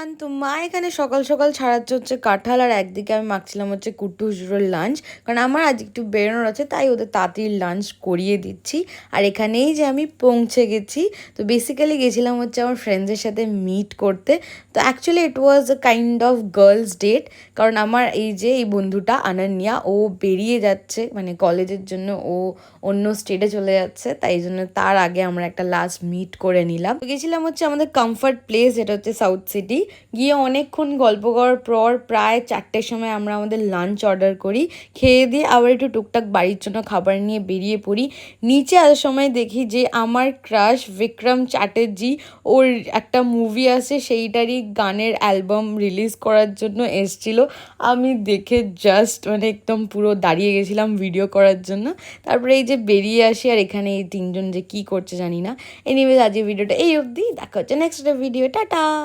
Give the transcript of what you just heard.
Everyone, তো মা এখানে সকাল সকাল ছাড়াচ্ছে হচ্ছে কাঁঠাল, আর একদিকে আমি মাখছিলাম হচ্ছে কুট্টু হুজুরের লাঞ্চ, কারণ আমার আজ একটু বেরোনোর আছে, তাই ওদের তাড়াতাড়ি লাঞ্চ করিয়ে দিচ্ছি। আর এখানেই যে আমি পৌঁছে গেছি, তো বেসিক্যালি গেছিলাম হচ্ছে আমার ফ্রেন্ডসের সাথে মিট করতে। তো actually it was a kind of girls date, কারণ আমার এই বন্ধুটা আনান্যা, ও বেরিয়ে যাচ্ছে মানে কলেজের জন্য, ও অন্য স্টেটে চলে যাচ্ছে, তাই জন্য তার আগে আমরা একটা লাস্ট মিট করে নিলাম। গেছিলাম হচ্ছে আমাদের কমফর্ট প্লেস, যেটা হচ্ছে সাউথ সিটি। গিয়ে অনেকক্ষণ গল্প করার পর প্রায় 4টের সময় আমরা আমাদের লাঞ্চ অর্ডার করি। খেয়ে দিয়ে আবার একটু টুকটাক বাড়ির জন্য খাবার নিয়ে বেরিয়ে পড়ি। নিচে আসার সময় দেখি যে আমার ক্রাশ বিক্রম চ্যাটার্জি, ওর একটা মুভি আছে, সেইটারই গানের অ্যালবাম রিলিজ করার জন্য এসছিল। আমি দেখে জাস্ট মানে একদম পুরো দাঁড়িয়ে গেছিলাম ভিডিও করার জন্য। তারপরে এই যে বেরিয়ে আসি, আর এখানে এই তিনজন যে কি করছে জানি না। এনিওয়েজ আজকের ভিডিওটা এই অবধি, দেখা হচ্ছে নেক্সট ভিডিও, টাটা।